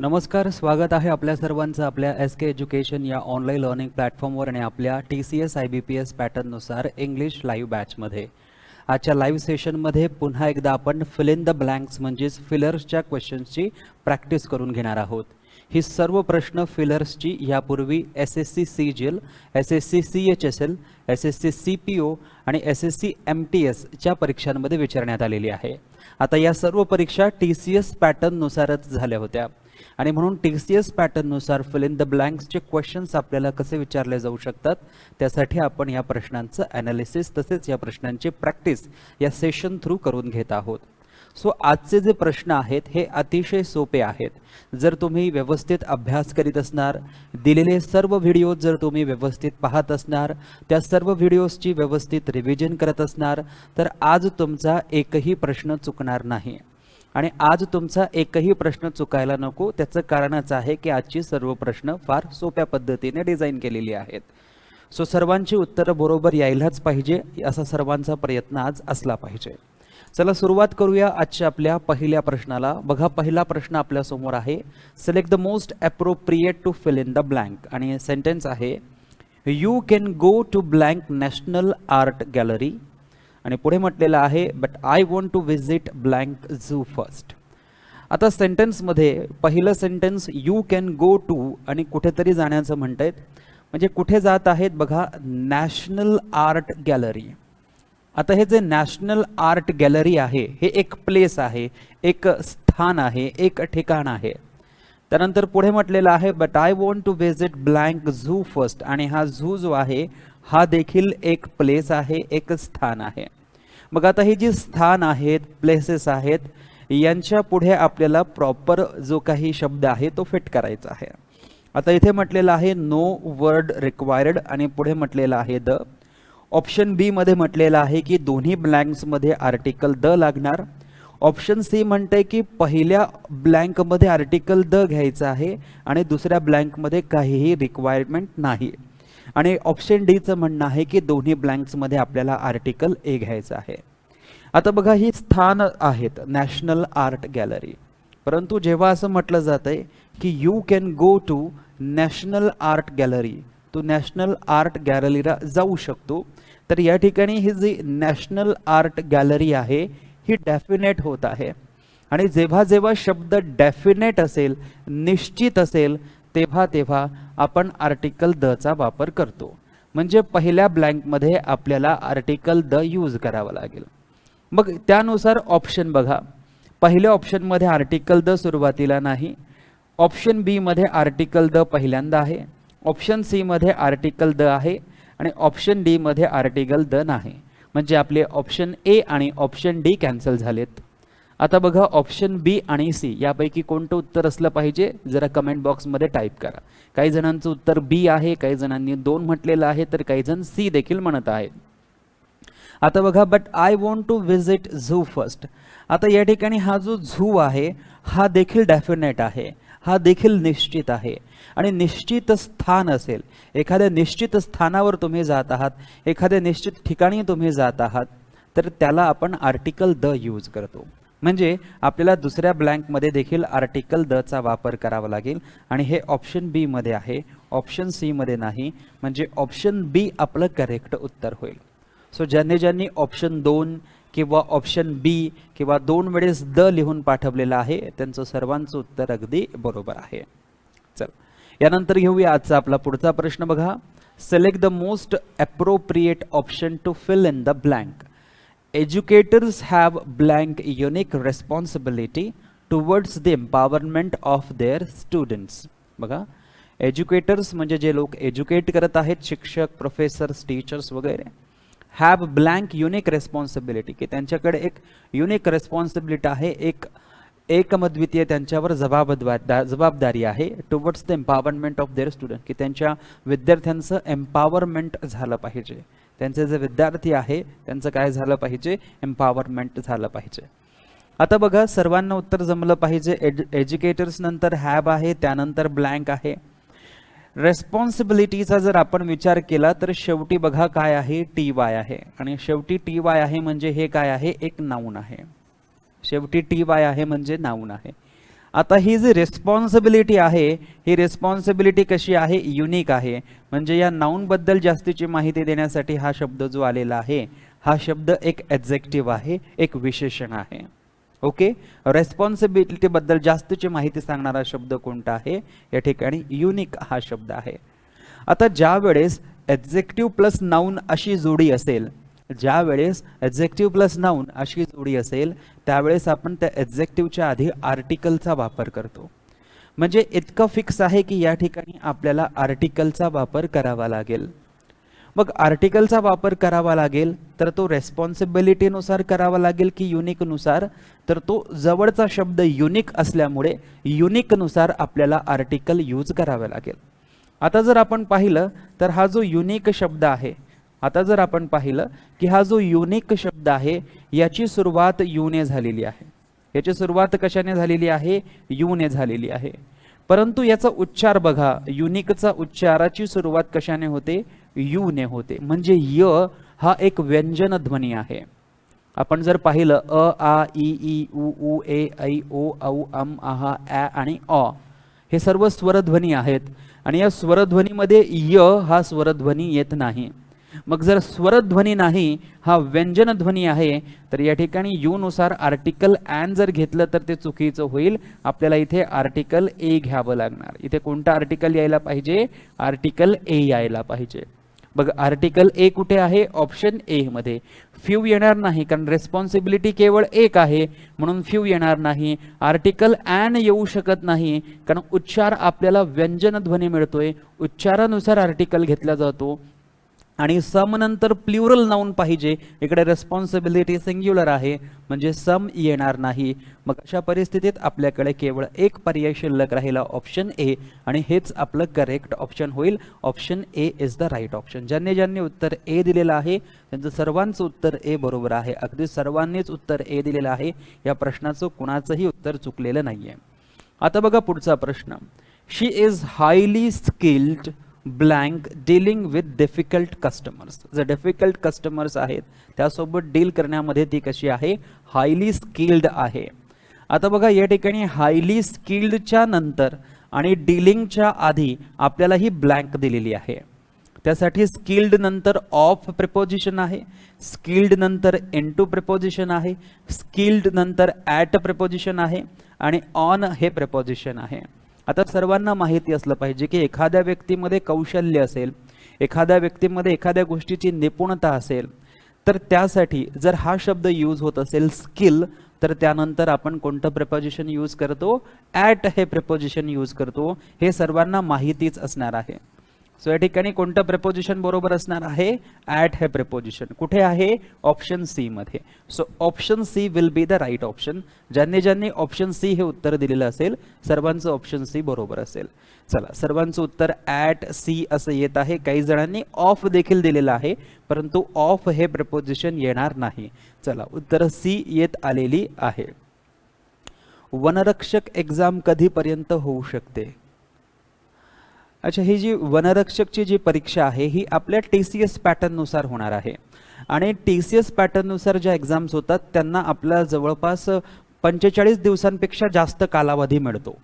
नमस्कार, स्वागत आहे आपल्या सर्वांचं आपल्या SK एज्युकेशन या ऑनलाईन लर्निंग प्लॅटफॉर्मवर आणि आपल्या TCS IBPS पॅटर्ननुसार इंग्लिश लाईव्ह बॅचमध्ये. आजच्या लाईव्ह सेशनमध्ये पुन्हा एकदा आपण फिल इन द ब्लँक्स म्हणजेच फिलर्सच्या क्वेश्चन्सची प्रॅक्टिस करून घेणार आहोत. ही सर्व प्रश्न फिलर्सची यापूर्वी SSC CGL, SSC CHSL, SSC CPO आणि SSC MTS च्या परीक्षांमध्ये विचारण्यात आलेली आहे. आता या सर्व परीक्षा TCS पॅटर्ननुसारच झाल्या होत्या आणि म्हणून TCS पॅटर्ननुसार फिल इन द ब्लँक्सचे क्वेश्चन्स आपल्याला कसे विचारले जाऊ शकतात त्यासाठी आपण या प्रश्नांचं ॲनालिसिस तसेच या प्रश्नांची प्रॅक्टिस या सेशन थ्रू करून घेत आहोत. सो आजचे जे प्रश्न आहेत हे अतिशय सोपे आहेत. जर तुम्ही व्यवस्थित अभ्यास करीत असणार, दिलेले सर्व व्हिडिओ जर तुम्ही व्यवस्थित पाहत असणार, त्या सर्व व्हिडिओजची व्यवस्थित रिव्हिजन करत असणार तर आज तुमचा एकही प्रश्न चुकणार नाही. आणि आज तुमचा एकही प्रश्न चुकायला नको, त्याचं कारणच आहे की आजची सर्व प्रश्न फार सोप्या पद्धतीने डिझाईन केलेली आहेत. सो सर्वांची उत्तरं बरोबर यायलाच पाहिजे असा सर्वांचा प्रयत्न आज असला पाहिजे. चला सुरुवात करूया आजच्या आपल्या पहिल्या प्रश्नाला. बघा, पहिला प्रश्न आपल्या समोर आहे, select the most appropriate to fill in the blank. आणि सेंटेन्स आहे, you can go to blank national art gallery. आणि पुढे म्हटलेलं आहे, but I want to visit blank zoo first. आता सेंटेन्समध्ये पहिलं sentence you can go to आणि कुठेतरी जाण्याचं म्हणतायत, म्हणजे कुठे जात आहेत बघा, नॅशनल आर्ट गॅलरी. आता हे जे नॅशनल आर्ट गॅलरी आहे हे एक प्लेस आहे, एक स्थान आहे, एक ठिकाण आहे. त्यानंतर पुढे म्हटलेलं आहे, but I want to visit blank zoo first. आणि हा झू जो आहे हा देखील एक प्लेस आहे, एक स्थान आहे. मग आता ही जी स्थान आहेत, प्लेसेस आहेत, यांच्या पुढे आपल्याला प्रॉपर जो काही शब्द आहे तो फिट करायचा आहे. आता इथे म्हटलेलं आहे नो वर्ड रिक्वायर्ड आणि पुढे म्हटलेलं आहे द. ऑप्शन बी मध्ये म्हटलेलं आहे की दोन्ही ब्लँक्समध्ये आर्टिकल द लागणार. ऑप्शन सी म्हणते की पहिल्या ब्लँकमध्ये आर्टिकल द घ्यायचं आहे आणि दुसऱ्या ब्लँकमध्ये काहीही रिक्वायरमेंट नाही. आणि ऑप्शन डीचं म्हणणं आहे की दोन्ही ब्लँक्समध्ये आपल्याला आर्टिकल ए घ्यायचं आहे. आता बघा, ही स्थान आहेत नॅशनल आर्ट गॅलरी, परंतु जेव्हा असं म्हटलं जातंय की you can go to national art gallery, तो नॅशनल आर्ट गॅलरीला जाऊ शकतो, तर या ठिकाणी ही जी नॅशनल आर्ट गॅलरी आहे ही डेफिनेट होत आहे. आणि जेव्हा जेव्हा शब्द डेफिनेट असेल, निश्चित असेल, तेव्हा तेव्हा आपण आर्टिकल द चा वापर करतो. म्हणजे पहिल्या ब्लँकमध्ये आपल्याला आर्टिकल द यूज करावं लागेल. मग त्यानुसार ऑप्शन बघा, पहिल्या ऑप्शनमध्ये आर्टिकल द सुरुवातीला नाही, ऑप्शन बी मध्ये आर्टिकल द पहिल्यांदा आहे, ऑप्शन सी मध्ये आर्टिकल द आहे आणि ऑप्शन डी मध्ये आर्टिकल द नाही. म्हणजे आपले ऑप्शन ए आणि ऑप्शन डी कॅन्सल झालेत. आता बघा, ऑप्शन बी आणि सी यापैकी कोणतं उत्तर असलं पाहिजे जरा कमेंट बॉक्समध्ये टाईप करा. काही जणांचं उत्तर बी आहे, काही जणांनी 2 म्हटलेलं आहे, तर काही जण सी देखील म्हणत आहेत. आता बघा, but I want to visit zoo first. आता या ठिकाणी हा जो झू आहे हा देखील डेफिनेट आहे, हा देखील निश्चित आहे. आणि निश्चित स्थान असेल, एखाद्या निश्चित स्थानावर तुम्ही जात आहात, एखाद्या निश्चित ठिकाणी तुम्ही जात आहात, तर त्याला आपण आर्टिकल द यूज करतो. म्हणजे आपल्याला दुसऱ्या ब्लँकमध्ये देखील आर्टिकल द चा वापर करावा लागेल. आणि हे ऑप्शन बी मध्ये आहे, ऑप्शन सी मध्ये नाही. म्हणजे ऑप्शन बी आपलं करेक्ट उत्तर होईल. सो ज्यांनी ऑप्शन 2 किंवा ऑप्शन बी किंवा 2 वेळेस द लिहून पाठवलेलं आहे त्यांचं सर्वांचं उत्तर अगदी बरोबर आहे. चल, यानंतर घेऊया आजचा आपला पुढचा प्रश्न. बघा, select the most appropriate option to fill in the blank. Educators have blank unique responsibility towards the empowerment of their students. बघा, एज्युकेटर्स म्हणजे जे लोक एज्युकेट करत आहेत, शिक्षक, प्रोफेसर्स, टीचर्स वगैरे, हॅव ब्लँक युनिक रेस्पॉन्सिबिलिटी, की त्यांच्याकडे एक युनिक रेस्पॉन्सिबिलिटी आहे, एक एकमद्वितीय त्यांच्यावर जबाबदारी आहे, towards the empowerment of their student, की त्यांच्या विद्यार्थ्यांचं एम्पॉवरमेंट झालं पाहिजे. त्यांचे जे विद्यार्थी आहे त्यांचं काय झालं पाहिजे, एम्पॉवरमेंट झालं पाहिजे. आता बघा, सर्वांना उत्तर जमलं पाहिजे. एज्युकेटर्स नंतर हॅव आहे, त्यानंतर ब्लँक आहे. रेस्पॉन्सिबिलिटीचा जर आपण विचार केला तर शेवटी बघा काय आहे, TY आहे. आणि शेवटी TY आहे म्हणजे हे काय आहे, एक नाऊन आहे. शेवटी TY आहे म्हणजे नाऊन आहे. आता ही जी रिस्पॉन्सिबिलिटी आहे, ही रिस्पॉन्सिबिलिटी कशी आहे, युनिक आहे. म्हणजे या नाउन बद्दल जास्तीची माहिती देण्यासाठी हा शब्द जो आलेला आहे, हा शब्द एक ॲडजेक्टिव्ह आहे, एक विशेषण आहे. ओके, रेस्पॉन्सिबिलिटी बद्दल जास्तीची माहिती सांगणारा शब्द कोणता आहे, या ठिकाणी युनिक हा शब्द आहे. आता ज्या वेळेस ॲडजेक्टिव्ह प्लस नाउन अशी जोडी असेल, ज्या वेळेस ॲडजेक्टिव्ह प्लस नाउन अशी जोडी असेल, त्यावेळेस आपण त्या ॲडजेक्टिव्हच्या आधी आर्टिकलचा वापर करतो. म्हणजे इतकं फिक्स आहे की या ठिकाणी आपल्याला आर्टिकलचा वापर करावा लागेल. मग आर्टिकलचा वापर करावा लागेल तर तो रेस्पॉन्सिबिलिटीनुसार करावा लागेल की युनिकनुसार, तर तो जवळचा शब्द युनिक असल्यामुळे युनिकनुसार आपल्याला आर्टिकल यूज करावा लागेल. आता जर आपण पाहिलं तर हा जो युनिक शब्द आहे, आता जर आपण पाहिलं की हा जो युनिक शब्द आहे, याची सुरुवात यूने झालेली आहे. याची सुरुवात कशाने झालेली आहे, यूने झालेली आहे. परंतु याचा उच्चार बघा, युनिकचा उच्चाराची सुरुवात कशाने होते, यूने होते. म्हणजे य हा एक व्यंजन ध्वनी आहे. आपण जर पाहिलं अ आ इ ई उ ऊ ए ऐ ओ औ अम आहा ॲ आणि अ हे सर्व स्वरध्वनी आहेत आणि या स्वरध्वनीमध्ये य हा स्वरध्वनी येत नाही. मग जर स्वरध्वनी नाही, हा व्यंजन ध्वनी आहे, तर या ठिकाणी यू नुसार आर्टिकल ॲन जर घेतलं तर ते चुकीचं होईल. आपल्याला इथे आर्टिकल ए घ्यावं लागणार. इथे कोणता आर्टिकल यायला पाहिजे, आर्टिकल ए यायला पाहिजे. बघ आर्टिकल ए कुठे आहे, ऑप्शन ए मध्ये. फ्यू येणार नाही कारण रेस्पॉन्सिबिलिटी केवळ एक आहे म्हणून फ्यू येणार नाही. आर्टिकल ॲन येऊ शकत नाही कारण उच्चार आपल्याला व्यंजन ध्वनी मिळतोय, उच्चारानुसार आर्टिकल घेतला जातो. आणि सम नंतर प्लुरल नाउन पाहिजे, इकडे रेस्पॉन्सिबिलिटी सिंग्युलर आहे म्हणजे सम येणार नाही. मग अशा परिस्थितीत आपल्याकडे केवळ एक पर्याय शिल्लक राहिला, ऑप्शन ए, आणि हेच आपलं करेक्ट ऑप्शन होईल. Option A is the right option. ज्यांनी उत्तर ए दिलेलं आहे त्यांचं सर्वांचं उत्तर ए बरोबर आहे. अगदी सर्वांनीच उत्तर ए दिलेलं आहे. या प्रश्नाचं कुणाचंही उत्तर चुकलेलं नाहीये. आता बघा पुढचा प्रश्न, she is highly skilled blank dealing with difficult customers. जे डिफिकल्ट कस्टमर्स आहेत त्यासोबत डील करण्यामध्ये ती कशी आहे, हायली स्किल्ड आहे. आता बघा या ठिकाणी हायली स्किल्डच्या नंतर आणि डीलिंगच्या आधी आपल्याला ही ब्लँक दिलेली आहे. त्यासाठी स्किल्ड नंतर ऑफ प्रिपोजिशन आहे, स्किल्ड नंतर इनटू प्रिपोजिशन आहे, स्किल्ड नंतर ॲट प्रिपोजिशन आहे आणि ऑन हे प्रिपोजिशन आहे. आता सर्वांना माहिती असलं पाहिजे की एखाद्या व्यक्तीमध्ये कौशल्य असेल, एखाद्या व्यक्तीमध्ये एखाद्या गोष्टीची निपुणता असेल, तर त्यासाठी जर हा शब्द यूज होत असेल स्किल, तर त्यानंतर आपण कोणतं प्रिपोजिशन यूज करतो, ॲट हे प्रिपोजिशन यूज करतो. हे सर्वांना माहितीच असणार आहे. सो या ठिकाणी कोणतं प्रिपोजिशन बरोबर असणार आहे, ॲट हे प्रिपोजिशन. कुठे आहे, ऑप्शन सी मध्ये. So option C will be the right option. ज्यांनी ऑप्शन सी हे उत्तर दिलेलं असेल सर्वांचं ऑप्शन सी बरोबर असेल. चला, सर्वांचं उत्तर ॲट सी असं येत आहे. काही जणांनी ऑफ देखील दिलेलं आहे परंतु ऑफ हे प्रिपोजिशन येणार नाही. चला, उत्तर सी येत आलेली आहे. वनरक्षक एक्झाम कधीपर्यंत होऊ शकते. अच्छा, ही जी वनरक्षकची जी परीक्षा आहे ही आपल्या TCS पॅटर्ननुसार होणार आहे आणि TCS पॅटर्ननुसार ज्या एक्झाम्स होतात त्यांना आपल्या जवळपास 45 दिवसांपेक्षा जास्त कालावधी मिळतो.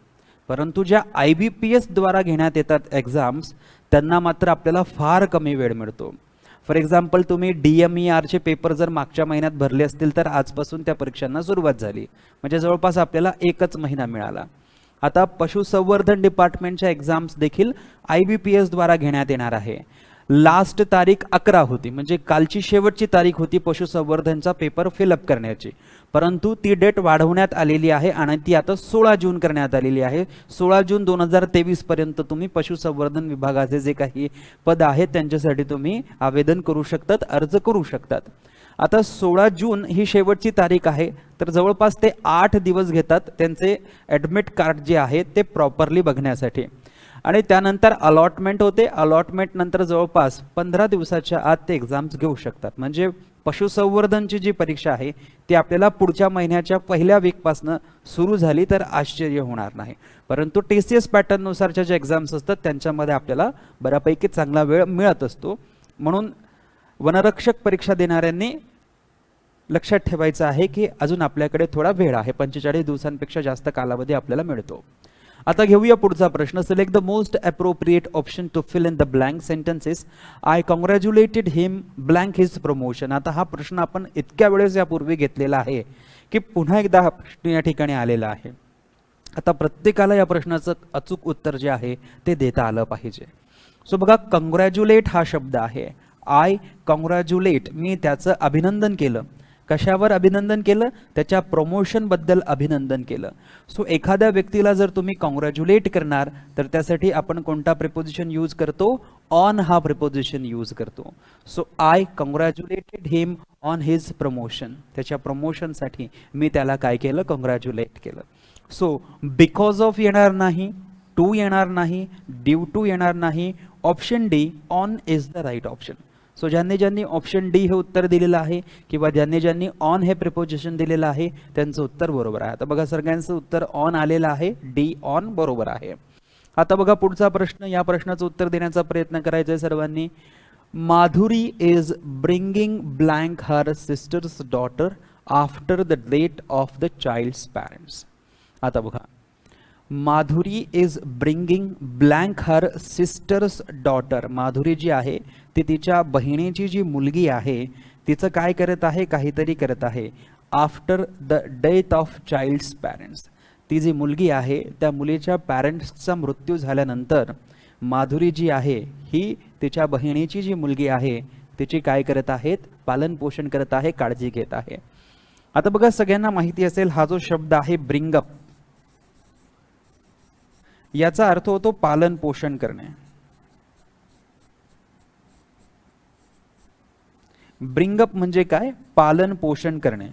परंतु ज्या IBPS द्वारा घेण्यात येतात एक्झाम्स त्यांना मात्र आपल्याला फार कमी वेळ मिळतो. फॉर एक्झाम्पल तुम्ही DMERचे पेपर जर मागच्या महिन्यात भरले असतील तर आजपासून त्या परीक्षांना सुरुवात झाली, म्हणजे जवळपास आपल्याला 1च महिना मिळाला. आता पशुसंवर्धन डिपार्टमेंटच्या एक्झाम्स देखील IBPS द्वारा घेण्यात येणार आहे. लास्ट तारीख 11 होती, म्हणजे कालची शेवटची तारीख होती पशुसंवर्धनचा पेपर फिलअप करण्याची, परंतु ती डेट वाढवण्यात आलेली आहे आणि ती आता 16 जून करण्यात आलेली आहे. 16 जून 2023 पर्यंत तुम्ही पशुसंवर्धन विभागाचे जे काही पद आहेत त्यांच्यासाठी तुम्ही आवेदन करू शकतात, अर्ज करू शकतात. आता 16 जून ही शेवटची तारीख आहे, तर जवळपास ते 8 दिवस घेतात त्यांचे ॲडमिट कार्ड जे आहे ते प्रॉपरली बघण्यासाठी आणि त्यानंतर अलॉटमेंट होते. अलॉटमेंट नंतर जवळपास 15 दिवसाच्या आत ते एक्झाम्स घेऊ शकतात. म्हणजे पशुसंवर्धनची जी परीक्षा आहे ती आपल्याला पुढच्या महिन्याच्या पहिल्या वीकपासनं सुरू झाली तर आश्चर्य होणार नाही. परंतु TCS पॅटर्ननुसारच्या ज्या एक्झाम्स असतात त्यांच्यामध्ये आपल्याला बऱ्यापैकी चांगला वेळ मिळत असतो. म्हणून वनरक्षक परीक्षा देणाऱ्यांनी लक्षात ठेवायचं आहे की अजून आपल्याकडे थोडा वेळ आहे, 45 दिवसांपेक्षा जास्त कालावधी आपल्याला मिळतो. आता घेऊया पुढचा प्रश्न. Select the most appropriate option to fill in the blank sentences. I congratulated him blank his promotion. आता हा प्रश्न आपण इतक्या वेळेस यापूर्वी घेतलेला आहे की पुन्हा एकदा हा प्रश्न या ठिकाणी आलेला आहे. आता प्रत्येकाला या प्रश्नाचं अचूक उत्तर जे आहे ते देता आलं पाहिजे. सो बघा, कॉंग्रॅच्युलेट हा शब्द आहे. आय कॉंग्रॅच्युलेट, मी त्याचं अभिनंदन केलं. कशावर अभिनंदन केलं? त्याच्या प्रमोशनबद्दल अभिनंदन केलं. सो एखाद्या व्यक्तीला जर तुम्ही कॉंग्रॅच्युलेट करणार तर त्यासाठी आपण कोणता प्रिपोजिशन यूज करतो? ऑन हा प्रिपोजिशन यूज करतो. So I congratulated him on his promotion. त्याच्या प्रमोशनसाठी मी त्याला काय केलं? कॉंग्रॅच्युलेट केलं. सो बिकॉज ऑफ येणार नाही, टू येणार नाही, ड्यू टू येणार नाही. Option D on is the right option. So ज्यांनी ऑप्शन डी हे उत्तर दिलेलं आहे किंवा ज्यांनी ऑन हे प्रिपोजिशन दिलेलं आहे त्यांचं उत्तर बरोबर आहे. आता बघा, सगळ्यांचं उत्तर ऑन आलेलं आहे. डी ऑन बरोबर आहे. आता बघा पुढचा प्रश्न. या प्रश्नाचं उत्तर देण्याचा प्रयत्न करायचा आहे सर्वांनी. Madhuri is bringing blank her sister's daughter after the death of the child's parents. आता बघा, Madhuri is bringing blank her sister's daughter. Madhuri जी आहे ती तिच्या बहिणीची जी मुलगी आहे तिचं काय करत आहे? काहीतरी करत आहे. After the death of child's parents. ती जी मुलगी आहे त्या मुलीच्या पॅरेंट्सचा मृत्यू झाल्यानंतर माधुरी जी आहे ही तिच्या बहिणीची जी मुलगी आहे तिची काय करत आहेत? पालन पोषण करत आहे, काळजी घेत आहे. आता बघा, सगळ्यांना माहिती असेल हा जो शब्द आहे ब्रिंगअप, याचा अर्थ होतो पालन पोषण करणे. ब्रिंगअप म्हणजे काय? पालन पोषण करणे.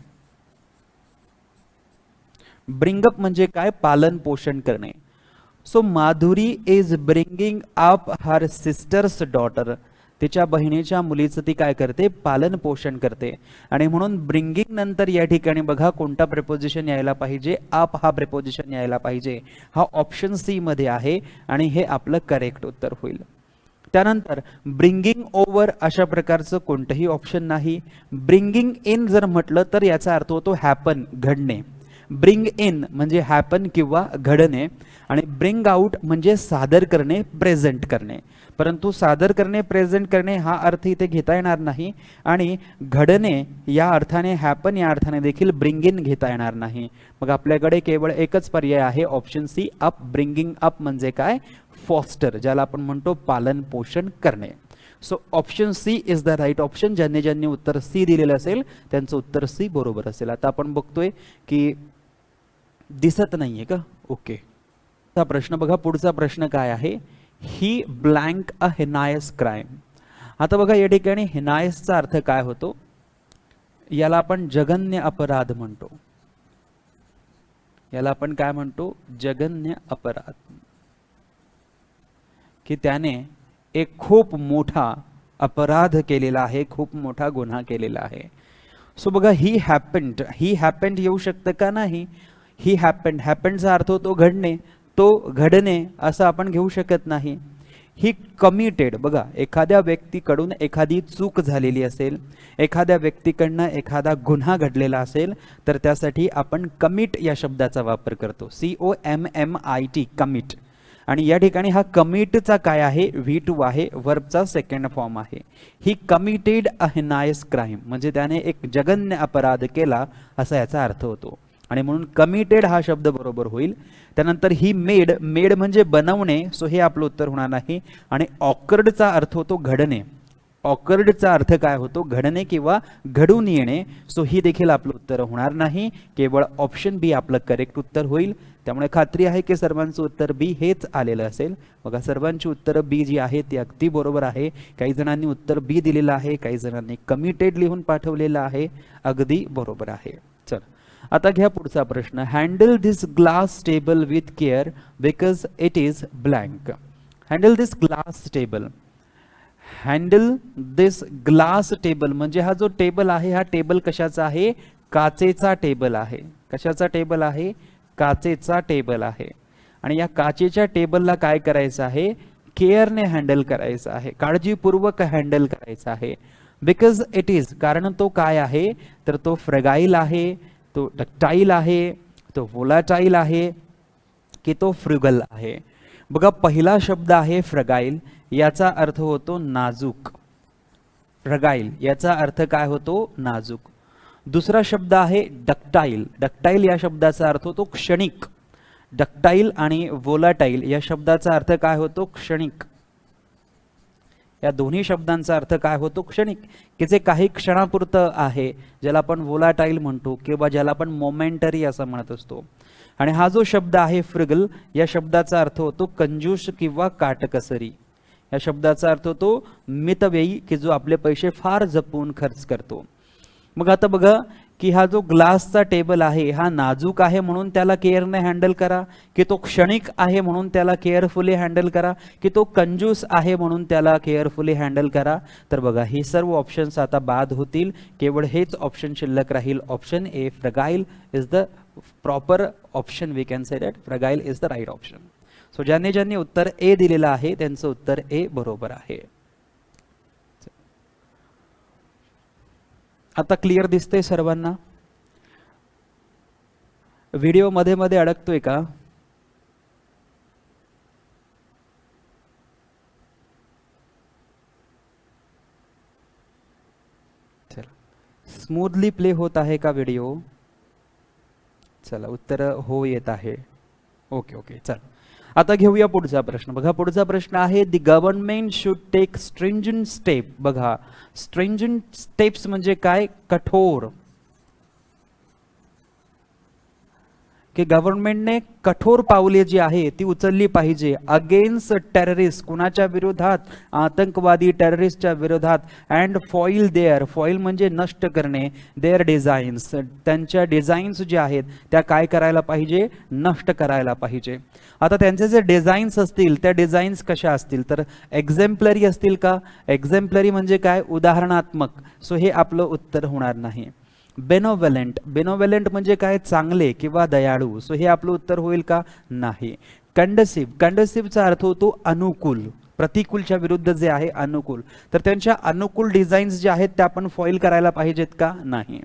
ब्रिंगअप म्हणजे काय? पालन पोषण करणे. So Madhuri is bringing up her sister's daughter. तिच्या बहिणीच्या मुलीचं ती काय करते? पालन पोषण करते. आणि म्हणून ब्रिंगिंग नंतर या ठिकाणी बघा कोणता प्रिपोजिशन यायला पाहिजे? अप हा प्रिपोजिशन यायला पाहिजे. हा ऑप्शन सी मध्ये आहे आणि हे आपलं करेक्ट उत्तर होईल. त्यानंतर ब्रिंगिंग ओव्हर अशा प्रकारचं कोणतंही ऑप्शन नाही. ब्रिंगिंग इन जर म्हटलं तर याचा अर्थ होतो हॅपन, घडणे. ब्रिंग इन म्हणजे हॅपन किंवा घडणे. आणि ब्रिंग आउट म्हणजे सादर करणे, प्रेझेंट करणे. परंतु सादर करणे, प्रेझेंट करणे हा अर्थ इथे घेता येणार नाही. आणि घडणे या अर्थाने, हॅपन या अर्थाने देखील ब्रिंग इन घेता येणार नाही. मग आपल्याकडे केवळ एकच पर्याय आहे, option C up. Bringing up म्हणजे काय? फॉस्टर, ज्याला आपण म्हणतो पालन पोषण करणे. So option C is the right option. ज्यांनी उत्तर सी दिलेलं असेल त्यांचं उत्तर सी बरोबर असेल. आता आपण बघतोय की दिसत नाहीये का? ओके. हा प्रश्न बघा, पुढचा प्रश्न काय आहे? ही ब्लँक अ हिनायस क्राईम. आता बघा या ठिकाणी हिनायसचा अर्थ काय होतो? याला आपण जघन्य अपराध म्हणतो. याला आपण काय म्हणतो? जघन्य अपराध. की त्याने एक खूप मोठा अपराध केलेला आहे, खूप मोठा गुन्हा केलेला आहे. सो बघा, ही हॅपन्ड येऊ शकतं का? नाही. ही हॅपन्डचा अर्थ होतो घडणे, तो घडणे असं आपण घेऊ शकत नाही. ही कमिटेड. बघा, एखाद्या व्यक्तीकडून एखादी चूक झालेली असेल, एखाद्या व्यक्तीकडनं एखादा गुन्हा घडलेला असेल तर त्यासाठी आपण कमिट या शब्दाचा वापर करतो. COMMIT, commit. आणि या ठिकाणी हा कमिटचा काय आहे? V2 आहे, वर्बचा सेकंड फॉर्म आहे. ही कमिटेड अ हिनायस क्राईम म्हणजे त्याने एक जघन्य अपराध केला असा याचा अर्थ होतो. आणि म्हणून कमिटेड हा शब्द बरोबर होईल. त्यानंतर ही मेड म्हणजे बनवणे. सो हे आपलं उत्तर होणार नाही. आणि ऑकर्डचा अर्थ होतो घडणे. ऑकर्डचा अर्थ काय होतो? घडणे किंवा घडून येणे. सो ही देखील आपलं उत्तर होणार नाही. केवळ ऑप्शन बी आपलं करेक्ट उत्तर होईल. त्यामुळे खात्री आहे की सर्वांचं उत्तर बी हेच आलेलं असेल. बघा, सर्वांची उत्तरं बी जी आहे ती अगदी बरोबर आहे. काही जणांनी उत्तर बी दिलेलं आहे, काही जणांनी कमिटेड लिहून पाठवलेलं आहे. अगदी बरोबर आहे. चल, आता घ्या पुढचा प्रश्न. Handle this glass table with care because it is blank. Handle this glass table. Handle this glass table म्हणजे हा जो टेबल आहे हा टेबल कशाचा आहे? काचेचा टेबल आहे. कशाचा टेबल आहे? काचेचा टेबल आहे. आणि या काचेच्या टेबलला काय करायचं आहे? केअरने हँडल करायचं आहे, काळजीपूर्वक हँडल करायचं आहे. बिकॉज इट इज, कारण तो काय आहे तर तो फ्रेगाईल आहे, तो डक्टाईल आहे, तो वोलाटाईल आहे, की तो फ्रुगल आहे. बघा पहिला शब्द आहे फ्रेगाईल, याचा अर्थ होतो नाजूक. फ्रेगाईल याचा अर्थ काय होतो नाजूक. दुसरा शब्द आहे डक्टाईल. डक्टाईल या शब्दाचा अर्थ होतो क्षणिक. डक्टाईल आणि वोलाटाईल या शब्दाचा अर्थ काय होतो क्षणिक. या दोन्ही शब्दांचा अर्थ काय होतो क्षणिक, की जे काही क्षणापुरतं आहे, ज्याला आपण वोलाटाईल म्हणतो किंवा ज्याला आपण मोमेंटरी असं म्हणत असतो. आणि हा जो शब्द आहे फ्रुगल, या शब्दाचा अर्थ होतो कंजूस किंवा काटकसरी. या शब्दाचा अर्थ होतो मितव्ययी, की जो आपले पैसे फार जपून खर्च करतो. मग आता बघा की हा जो ग्लासचा टेबल आहे हा नाजूक आहे म्हणून त्याला केअरने हँडल करा, की तो क्षणिक आहे म्हणून त्याला केअरफुली हँडल करा, की तो कंजूस आहे म्हणून त्याला केअरफुली हँडल करा. तर बघा ही सर्व ऑप्शन्स आता बाद होतील, केवळ हेच ऑप्शन शिल्लक राहील. Option A fragile is the proper option. We can say that fragile is the right option. So ज्यांनी ज्यांनी उत्तर ए दिलेलं आहे त्यांचं उत्तर ए बरोबर आहे. आता क्लिअर दिसतंय सर्वांना? व्हिडिओ मध्ये मध्ये अडकतोय का? चला, स्मूथली प्ले होत आहे का व्हिडिओ? चला, उत्तर हो येत आहे. ओके ओके, चला आता घेऊया पुढचा प्रश्न. बघा पुढचा प्रश्न आहे the government should take stringent step. बघा स्ट्रिंजंट स्टेप्स म्हणजे काय? कठोर. की गव्हर्नमेंटने कठोर पावले जी आहे ती उचलली पाहिजे अगेन्स्ट टेररिस्ट. कुणाच्या विरोधात? आतंकवादी टेररिस्टच्या विरोधात. अँड फॉईल देअर, फॉईल म्हणजे नष्ट करणे, देअर डिझाईन्स, त्यांच्या डिझाईन्स ज्या आहेत त्या काय करायला पाहिजे? नष्ट करायला पाहिजे. आता त्यांचे जे डिझाईन्स असतील त्या डिझाईन्स कशा असतील तर एक्झेम्पलरी असतील का? एक्झेम्पलरी म्हणजे काय? उदाहरणात्मक. सो हे आपलं उत्तर होणार नाही. बेनोव्हलेंट, बेनोव्हलेंट म्हणजे काय? चांगले किंवा दयाळू. सो हे आपलं उत्तर होईल का? नाही. कंडसिव्ह, कंडसिव्हचा अर्थ होतो अनुकूल, प्रतिकूलच्या विरुद्ध जे आहे अनुकूल. तर त्यांच्या अनुकूल डिझाईन्स जे आहेत त्या आपण फॉईल करायला पाहिजेत का? नाही.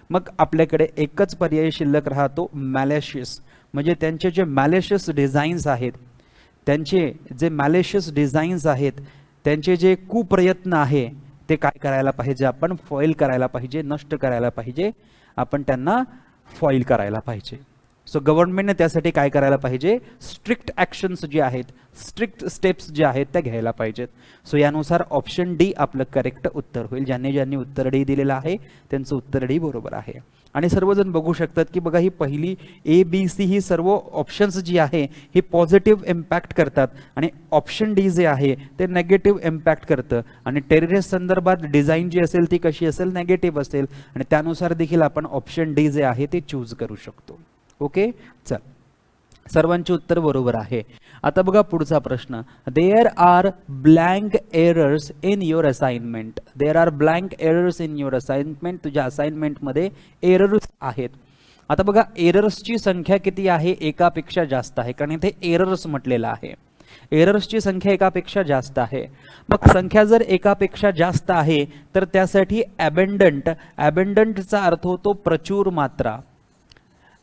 मग आपल्याकडे एकच पर्याय शिल्लक राहतो मॅलेशियस. म्हणजे त्यांचे जे मॅलेशियस डिझाईन्स आहेत, त्यांचे जे मॅलेशियस डिझाईन्स आहेत, त्यांचे जे कुप्रयत्न आहे ते काय करायला पाहिजे? आपण फॉईल करायला पाहिजे, नष्ट करायला पाहिजे, आपण त्यांना फॉईल करायला पाहिजे. सो गव्हर्नमेंटने त्यासाठी काय करायला पाहिजे? स्ट्रिक्ट ॲक्शन्स जे आहेत, स्ट्रिक्ट स्टेप्स जे आहेत त्या घ्यायला पाहिजेत. सो यानुसार ऑप्शन डी आपलं करेक्ट उत्तर होईल. ज्यांनी ज्यांनी उत्तर डी दिलेलं आहे त्यांचं उत्तर डी बरोबर आहे. आणि सर्वजण बघू शकतात की बघा ही पहिली ए बी सी ही सर्व ऑप्शन्स जी आहे ही पॉझिटिव्ह इम्पॅक्ट करतात आणि ऑप्शन डी जे आहे ते नेगेटिव्ह इम्पॅक्ट करतं. आणि टेररिस्ट संदर्भात डिझाईन जी असेल ती कशी असेल? नेगेटिव्ह असेल. आणि त्यानुसार देखील आपण ऑप्शन डी जे आहे ते चूज करू शकतो. ओके, चल सर्वांचे उत्तर बरोबर आहे. आता बघा पुढचा प्रश्न. There are blank errors in your assignment. There are blank errors in your assignment. तुझ्या असाइनमेंटमध्ये एरर्स आहेत. आता बघा एरर्सची संख्या किती आहे? एकापेक्षा जास्त आहे, कारण इथे एरर्स म्हटलेलं आहे. एरर्सची संख्या एकापेक्षा जास्त आहे. मग संख्या जर एकापेक्षा जास्त आहे तर त्यासाठी अबेंडंट, अबेंडंटचा अर्थ होतो प्रचूर मात्रा.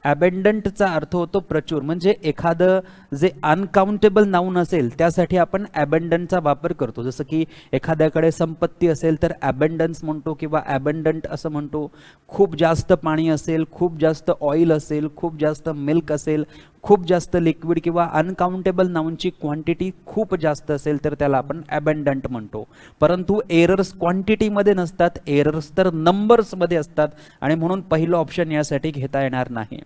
अबेंडंटचा अर्थ होतो प्रचूर. म्हणजे एखादं जे अनकाउंटेबल नाऊन असेल त्यासाठी आपण अबेंडंटचा वापर करतो. जसं की एखाद्याकडे संपत्ती असेल तर अबेंडन्स म्हणतो किंवा अबेंडंट असं म्हणतो. खूप जास्त पाणी असेल, खूप जास्त ऑइल असेल, खूप जास्त मिल्क असेल, खूप जास्त लिक्विड किंवा अनकाउंटेबल नाऊनची क्वांटिटी खूप जास्त असेल तर त्याला आपण अबेंडंट म्हणतो. परंतु एरर्स क्वांटिटीमध्ये नसतात, एरर्स तर नंबर्समध्ये असतात आणि म्हणून पहिलं ऑप्शन यासाठी घेता येणार नाही.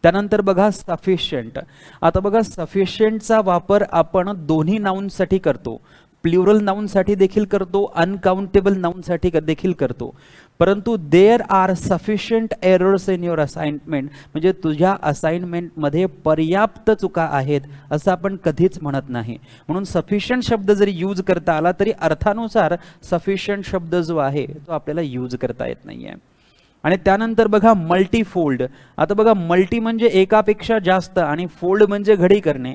त्यानंतर बघा सफिशियंट. आता बघा सफिशियंटचा वापर आपण दोन्ही नाऊनसाठी करतो. प्लुरल नाऊनसाठी देखील करतो, अनकाउंटेबल नाऊनसाठी देखील करतो. परंतु there are sufficient errors in your assignment म्हणजे तुझ्या असाइनमेंटमध्ये पर्याप्त चुका आहेत असं आपण कधीच म्हणत नाही. म्हणून सफिशियंट शब्द जरी यूज करता आला तरी अर्थानुसार सफिशियंट शब्द जो आहे तो आपल्याला यूज करता येत नाहीये. आणि त्यानंतर बघा मल्टीफोल्ड. आता बघा मल्टी म्हणजे एकापेक्षा जास्त आणि फोल्ड म्हणजे घडी करणे.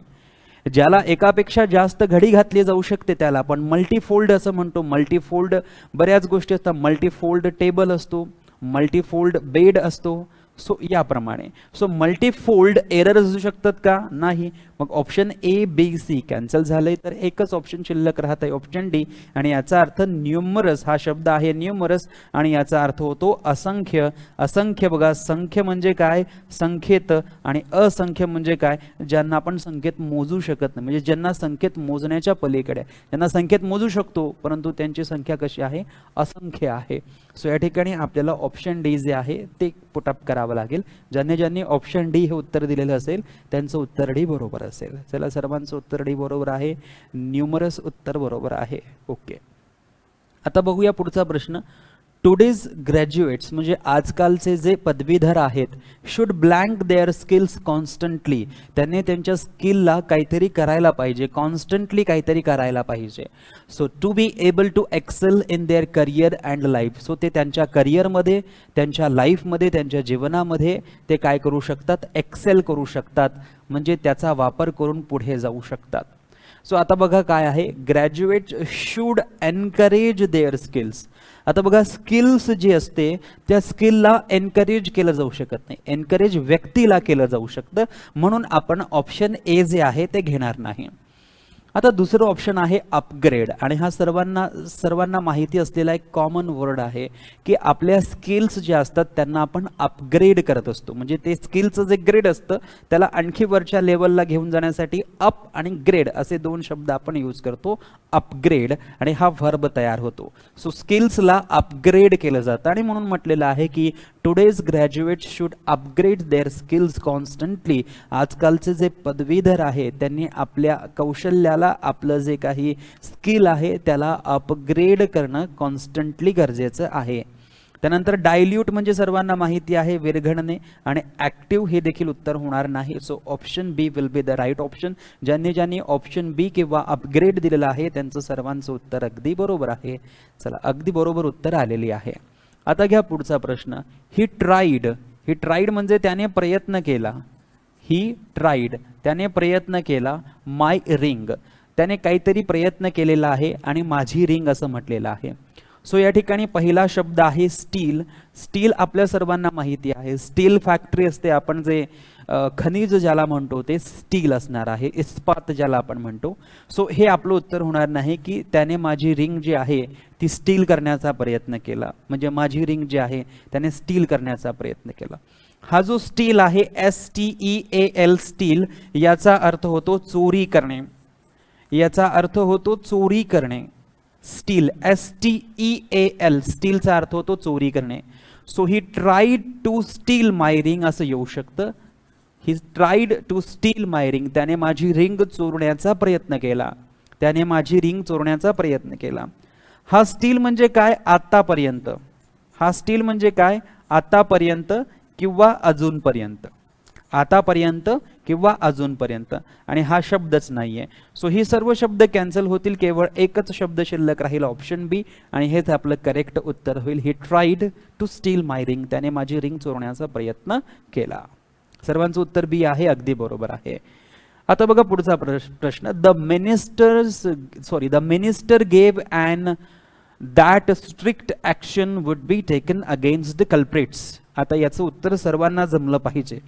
ज्याला एकापेक्षा जास्त घडी घातली जाऊ शकते त्याला आपण मल्टीफोल्ड असं म्हणतो. मल्टीफोल्ड बऱ्याच गोष्टी असतात. मल्टीफोल्ड टेबल असतो, मल्टीफोल्ड बेड असतो. सो याप्रमाणे सो मल्टीफोल्ड एरर असू शकतात का? नाही. मग option A B C cancel झालंय, तर एकच ऑप्शन शिल्लक राहत आहे, ऑप्शन डी. आणि याचा अर्थ न्यूमरस हा शब्द आहे न्यूमरस आणि याचा अर्थ होतो असंख्य. असंख्य बघा, संख्य म्हणजे काय? संख्येत. आणि असंख्य म्हणजे काय? ज्यांना आपण संख्येत मोजू शकत नाही, म्हणजे ज्यांना संख्येत मोजण्याच्या पलीकडे, ज्यांना संख्येत मोजू शकतो परंतु त्यांची संख्या कशी आहे? असंख्य आहे. सो या ठिकाणी आपल्याला ऑप्शन डी जे आहे ते पुटअप करावं लागेल. ज्यांनी ज्यांनी ऑप्शन डी हे उत्तर दिलेलं असेल त्यांचं उत्तर डी बरोबर असेल. चला, सर्वांचं उत्तर डी बरोबर आहे. न्यूमरस उत्तर बरोबर आहे. ओके, आता बघूया पुढचा प्रश्न. टुडेज ग्रॅज्युएट्स म्हणजे आजकालचे जे पदवीधर आहेत, should blank their skills constantly. त्यांनी त्यांच्या स्किलला काहीतरी करायला पाहिजे, कॉन्स्टंटली काहीतरी करायला पाहिजे. So to be able to excel in their career and life. So ते त्यांच्या करिअरमध्ये, त्यांच्या लाईफमध्ये, त्यांच्या जीवनामध्ये ते काय करू शकतात? एक्सेल करू शकतात, म्हणजे त्याचा वापर करून पुढे जाऊ शकतात. सो आता बघा काय आहे, graduate should encourage their skills. आता बघा, स्किल्स जी असते त्या स्किलला एनकरेज केलं जाऊ शकत नाही, एनकरेज व्यक्तीला केलं जाऊ शकतं, म्हणून आपण ऑप्शन ए जे आहे ते घेणार नाही. आता दुसरं ऑप्शन आहे अपग्रेड, आणि हा सर्वांना माहिती असलेला एक कॉमन वर्ड आहे की आपल्या स्किल्स जे असतात त्यांना आपण अपग्रेड करत असतो. म्हणजे ते स्किलचं जे ग्रेड असतं त्याला आणखी वरच्या लेवलला घेऊन जाण्यासाठी अप आणि ग्रेड असे दोन शब्द आपण यूज करतो. अपग्रेड आणि हा व्हर्ब तयार होतो. सो स्किल्सला अपग्रेड केलं जातं आणि म्हणून म्हटलेलं आहे की today's graduate should upgrade their skills constantly. आजकालचे जे पदवीधर आहेत त्यांनी आपल्या कौशल्याला, आपलं जे काही स्किल आहे त्याला अपग्रेड करणं कॉन्स्टंटली गरजेचं आहे. त्यानंतर डायल्यूट म्हणजे सर्वांना माहिती आहे विरघळणे, आणि ॲक्टिव्ह हे देखील उत्तर होणार नाही. So option B will be the right option. ज्यांनी ऑप्शन बी किंवा अपग्रेड दिलेलं आहे त्यांचं सर्वांचं उत्तर अगदी बरोबर आहे. चला, अगदी बरोबर उत्तर आलेली आहे. आता घ्या पुढचा प्रश्न. ही ट्राईड म्हणजे त्याने प्रयत्न केला. ही ट्राईड त्याने प्रयत्न केला. माय रिंग त्याने काहीतरी प्रयत्न केलेला आहे आणि माझी रिंग असं म्हटलेलं आहे. सो या ठिकाणी पहिला शब्द आहे स्टील. स्टील आपल्या सर्वांना माहिती आहे, स्टील फॅक्टरी असते, आपण जे खनिज ज्याला म्हणतो ते स्टील असणार आहे, इस्पात ज्याला आपण म्हणतो. सो हे आपलं उत्तर होणार नाही की त्याने माझी रिंग जी आहे ती स्टील करण्याचा प्रयत्न केला, म्हणजे माझी रिंग जी आहे त्याने स्टील करण्याचा प्रयत्न केला. हा जो स्टील आहे STEAL स्टील, याचा अर्थ होतो चोरी करणे. याचा अर्थ होतो चोरी करणे. स्टील STEAL स्टीलचा अर्थ होतो चोरी करणे. So he tried to steal my ring असं येऊ शकतं. He tried to steal my ring, त्याने माझी रिंग चोरण्याचा प्रयत्न केला. त्याने माझी रिंग चोरण्याचा प्रयत्न केला. हा स्टील म्हणजे काय? आतापर्यंत. हा स्टील म्हणजे काय? आतापर्यंत किंवा अजूनपर्यंत. आतापर्यंत किंवा अजूनपर्यंत, आणि हा शब्दच नाहीये. सो ही सर्व शब्द कॅन्सल होतील, केवळ एकच शब्द शिल्लक राहील, ऑप्शन बी, आणि हेच आपलं करेक्ट उत्तर होईल. He tried to steal my ring, त्याने माझी रिंग चोरण्याचा प्रयत्न केला. सर्वांचं उत्तर बी आहे, अगदी बरोबर आहे. आता बघा पुढचा प्रश्न. The minister gave and that strict action would be taken against the culprits. आता याचं उत्तर सर्वांना जमलं पाहिजे.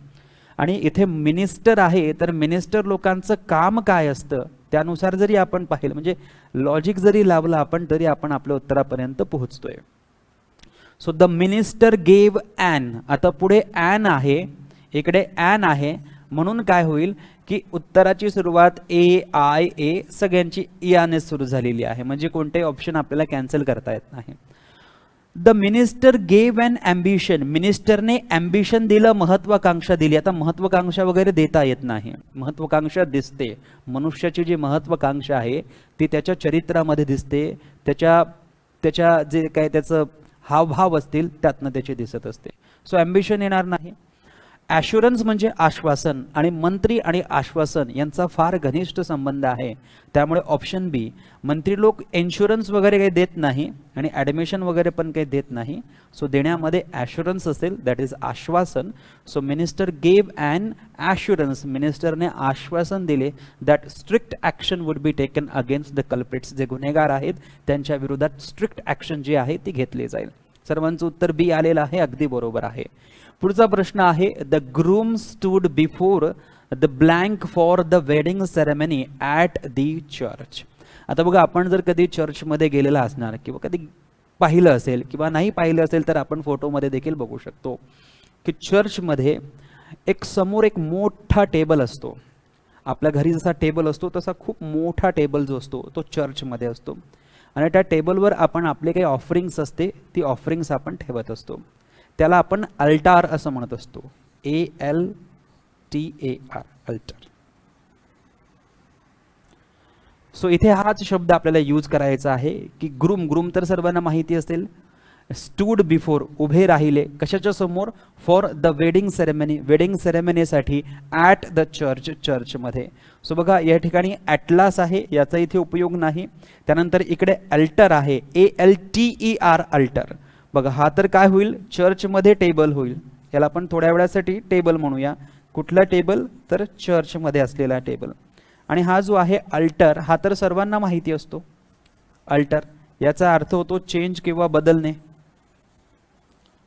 आणि इथे मिनिस्टर आहे, तर मिनिस्टर लोकांचं काम काय असतं त्यानुसार जरी आपण पाहिलं, म्हणजे लॉजिक जरी लावलं आपण, तरी आपण आपल्या उत्तरापर्यंत पोहोचतोय. So the minister gave an, आता पुढे ॲन आहे, इकडे ॲन आहे, म्हणून काय होईल की उत्तराची सुरुवात A सगळ्यांची याने सुरू झालेली आहे, म्हणजे कोणतेही ऑप्शन आपल्याला कॅन्सल करता येत नाही. The minister gave an ambition, मिनिस्टरने ॲम्बिशन दिलं, महत्वाकांक्षा दिली. आता महत्वाकांक्षा वगैरे देता येत नाही, महत्वाकांक्षा दिसते. मनुष्याची जी महत्वाकांक्षा आहे ती त्याच्या चरित्रामध्ये दिसते, त्याच्या जे काय त्याचं हावभाव असतील त्यातनं त्याची दिसत असते. सो ॲम्बिशन येणार नाही. ॲश्युरन्स म्हणजे आश्वासन आणि मंत्री आणि आश्वासन यांचा फार घनिष्ठ संबंध आहे. त्यामुळे ऑप्शन बी, मंत्री लोक इन्शुरन्स वगैरे काही देत नाही आणि ॲडमिशन वगैरे पण काही देत नाही. सो देण्यामध्ये ॲश्युरन्स असेल, दॅट इज आश्वासन. So minister gave an assurance, मिनिस्टरने आश्वासन दिले that strict action would be taken against the culprits, जे गुन्हेगार आहेत त्यांच्या विरोधात स्ट्रिक्ट ॲक्शन जी आहे ती घेतली जाईल. सर्वांचं उत्तर बी आलेलं आहे, अगदी बरोबर आहे. पुढचा प्रश्न आहे, the groom stood before the blank for the wedding ceremony at the church. आता बघा, आपण जर कधी चर्चमध्ये गेलेला असणार किंवा कधी पाहिलं असेल किंवा नाही पाहिलं असेल तर आपण फोटोमध्ये देखील बघू शकतो की चर्चमध्ये समोर एक मोठा टेबल असतो. आपल्या घरी जसा टेबल असतो तसा खूप मोठा टेबल जो असतो तो चर्चमध्ये असतो आणि त्या टेबलवर आपण आपले काही ऑफरिंग्स असते, ती ऑफरिंग्स आपण ठेवत असतो. त्याला आपण अल्टार असं म्हणत असतो, ALTAR, अल्टार. सो इथे हाच शब्द आपल्याला यूज करायचा आहे की ग्रूम तर सर्वांना माहिती असेल. स्टूड बिफोर, उभे राहिले, कशाच्या समोर? For the wedding ceremony, wedding सेरेमनीसाठी ॲट द चर्च, चर्चमध्ये. सो बघा, या ठिकाणी ॲटलास आहे, याचा इथे उपयोग नाही. त्यानंतर इकडे अल्टर आहे, ALTER, अल्टर. बघा, हा तर काय होईल? चर्चमध्ये टेबल होईल. याला आपण थोड्या वेळासाठी टेबल म्हणूया. कुठला टेबल? तर चर्चमध्ये असलेला टेबल. आणि हा जो आहे अल्टर, हा तर सर्वांना माहिती असतो. अल्टर याचा अर्थ होतो चेंज किंवा बदलणे.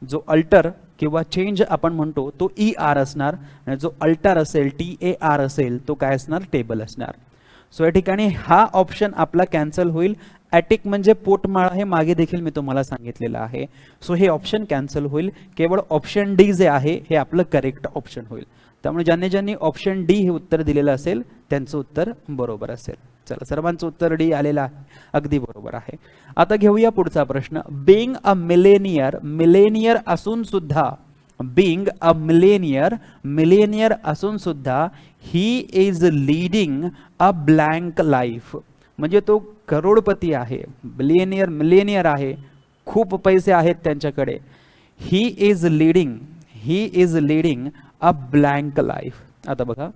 जो अल्टर किंवा चेंज आपण म्हणतो तो ER असणार आणि जो अल्टर असेल, TAR असेल, तो काय असणार? टेबल असणार. सो या ठिकाणी हा ऑप्शन आपला कॅन्सल होईल. ॲटिक म्हणजे पोटमाळा, हे मागे देखील मी तुम्हाला सांगितलेलं आहे. सो हे ऑप्शन कॅन्सल होईल. केवळ ऑप्शन डी जे आहे हे आपलं करेक्ट ऑप्शन होईल. त्यामुळे ज्यांनी ऑप्शन डी हे उत्तर दिलेलं असेल त्यांचं उत्तर बरोबर असेल. चला, सर्वांचं उत्तर डी आलेलं आहे, अगदी बरोबर आहे. आता घेऊया पुढचा प्रश्न. बिंग अ मिलेनियर असून सुद्धा, बिंग अ मिलेनियर असून सुद्धा he is leading a blank life. म्हणजे तो करोडपती आहे, मिलेनियर आहे, खूप पैसे आहेत त्यांच्याकडे. He is leading a blank life. आता बघा,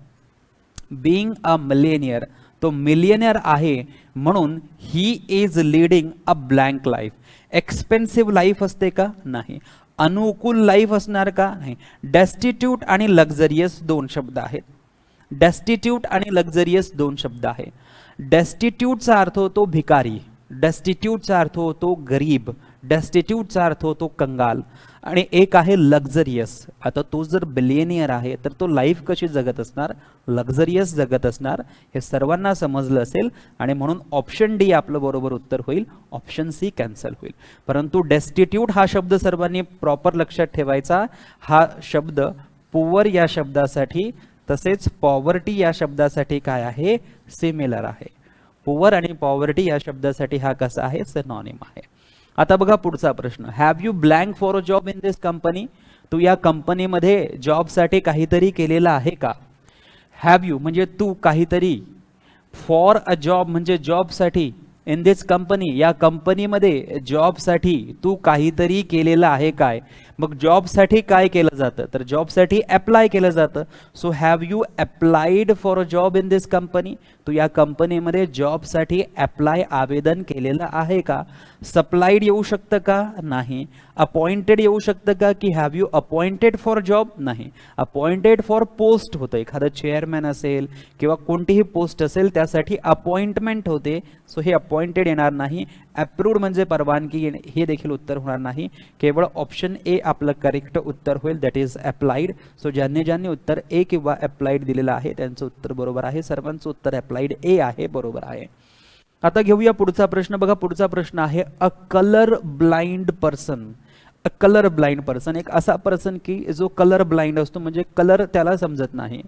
बिंग अ मिलेनियर, तो मिलियनियर आहे म्हणून he is leading a blank life. Expensive life असते का? नाही. अनुकूल लाईफ असणार का? नाही. डेस्टिट्यूट आणि लक्झरियस दोन शब्द आहेत. डेस्टिट्यूट आणि लक्झरियस दोन शब्द आहे. डेस्टिट्यूटचा अर्थ होतो भिकारी, डेस्टिट्यूटचा अर्थ होतो गरीब, डेस्टिट्यूटचा अर्थ होतो कंगाल, आणि एक आहे लक्झरियस. आता तो जर बिलियनियर आहे तर तो लाईफ कशी जगत असणार? लक्झरियस जगत असणार. हे सर्वांना समजलं असेल आणि म्हणून ऑप्शन डी आपलं बरोबर उत्तर होईल. ऑप्शन सी कॅन्सल होईल. परंतु डेस्टिट्यूट हा शब्द सर्वांनी प्रॉपर लक्षात ठेवायचा. हा शब्द पुअर या शब्दासाठी तसेच पॉवर्टी या शब्दासाठी काय आहे? सिमिलर आहे. पुअर आणि पॉवर्टी या शब्दासाठी हा कसा आहे? सिनॉनिम आहे. आता बघा पुढचा प्रश्न. Have you blank for a job in this company? तू या कंपनीमध्ये जॉबसाठी काहीतरी केलेलं आहे का? हॅव यू म्हणजे तू काहीतरी, फॉर अ जॉब म्हणजे जॉबसाठी, इन दिस कंपनी या कंपनीमध्ये जॉबसाठी तू काहीतरी केलेलं आहे काय? मग जॉबसाठी काय केलं जातं? तर जॉबसाठी अप्लाय केलं जातं. So have you applied for a job in this company? तू या कंपनीमध्ये जॉबसाठी अप्लाय, आवेदन केलेलं आहे का? सप्लाइड येऊ शकतं का? नाही. अपॉइंटेड येऊ शकतं का? की have you appointed for job? नाही. अपॉइंटेड फॉर पोस्ट होतं. एखादं चेअरमॅन असेल किंवा कोणतीही पोस्ट असेल त्यासाठी अपॉइंटमेंट होते. सो हे अपॉइंटेड येणार नाही. अप्रूव्ड म्हणजे परवानगी, हे देखील उत्तर होणार नाही. केवळ ऑप्शन ए आपलं करेक्ट उत्तर होईल, दॅट इज अप्लाइड. सो ज्यांनी उत्तर ए किंवा अप्लाइड दिलेलं आहे त्यांचं उत्तर बरोबर आहे. सर्वांचं उत्तर अप्लाइड ए आहे, बरोबर आहे. आता घेऊया पुढचा प्रश्न. बघा पुढचा प्रश्न आहे, अ कलर ब्लाइंड पर्सन. अ कलर ब्लाइंड पर्सन, एक असा पर्सन की जो कलर ब्लाइंड असतो, म्हणजे कलर त्याला समजत नाही.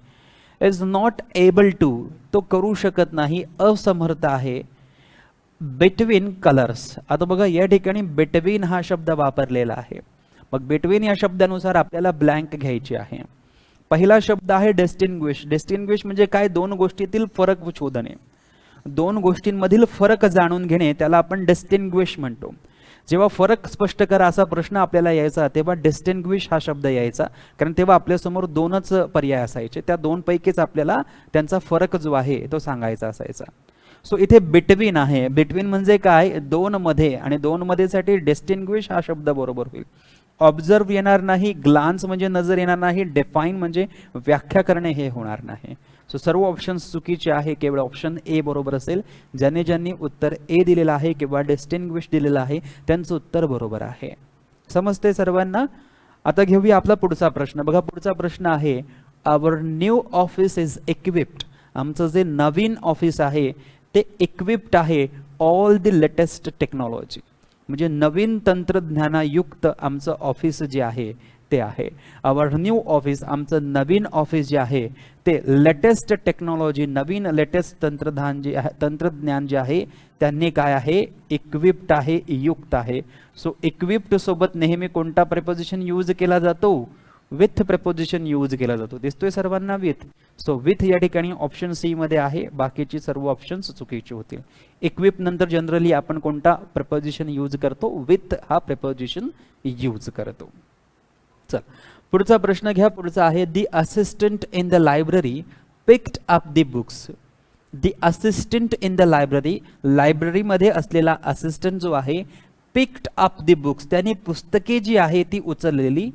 इज नॉट एबल टू, तो करू शकत नाही, असमर्थ आहे. Between colours. आता बघा या ठिकाणी बिटवीन हा शब्द वापरलेला आहे. मग बिटवीन या शब्दानुसार आपल्याला ब्लँक घ्यायची आहे. पहिला शब्द आहे डिस्टिंग्विश. डिस्टिंग्विश म्हणजे काय? दोन गोष्टीतील फरक शोधणे, दोन गोष्टींमधील फरक जाणून घेणे, त्याला आपण डिस्टिंग्विश म्हणतो. जेव्हा फरक स्पष्ट करा असा प्रश्न आपल्याला यायचा तेव्हा डिस्टिंग्विश हा शब्द यायचा, कारण तेव्हा आपल्यासमोर दोनच पर्याय असायचे, त्या दोन पैकीच आपल्याला त्यांचा फरक जो आहे तो सांगायचा असायचा. सो इथे बिटवीन आहे, बिटवीन म्हणजे काय, दोन मध्ये, आणि दोन मध्ये साठी डिस्टिंग्विश हा शब्द बरोबर होईल. ऑब्झर्व येणार नाही, ग्लान्स म्हणजे नजर येणार नाही, डिफाईन म्हणजे व्याख्या करणे हे होणार नाही. सो सर्व ऑप्शन्स चुकीचे आहे, केवळ ऑप्शन ए बरोबर असेल. ज्यांनी उत्तर ए दिलेलं आहे किंवा डिस्टिंग्विश दिलेलं आहे त्यांचं उत्तर बरोबर आहे. समजते सर्वांना? आता घेऊया आपला पुढचा प्रश्न. बघा पुढचा प्रश्न आहे, आवर न्यू ऑफिस इज इक्विप्ड. आमचं जे नवीन ऑफिस आहे ते इक्विप्ड आहे ऑल द लेटेस्ट टेक्नॉलॉजी, म्हणजे नवीन तंत्रज्ञानायुक्त आमचं ऑफिस जे आहे ते आहे. आवर न्यू ऑफिस, आमचं नवीन ऑफिस जे आहे ते लेटेस्ट टेक्नॉलॉजी, नवीन लेटेस्ट तंत्रज्ञान जे आहे त्यांनी काय आहे, इक्विप्ड आहे, युक्त आहे. सो इक्विप्ड सोबत नेहमी कोणता प्रेपोजिशन यूज केला जातो, विथ प्रेपोजिशन यूज केला जातो. दिसतोय सर्वांना विथ. सो विथ या ठिकाणी ऑप्शन सी मध्ये आहे, बाकीची सर्व ऑप्शन्स चुकीचे होतील. इक्विप नंतर जनरली आपण कोणता प्रेपोजिशन यूज करतो, विथ हा प्रेपोजिशन यूज करतो. चल पुढचा प्रश्न घ्या. पुढचा आहे, the assistant in the library picked up the books. The assistant in the library, लायब्ररीमध्ये असलेला असिस्टंट जो आहे, पिक्ड अप द बुक्स, त्याने पुस्तके जी आहे ती उचललेली.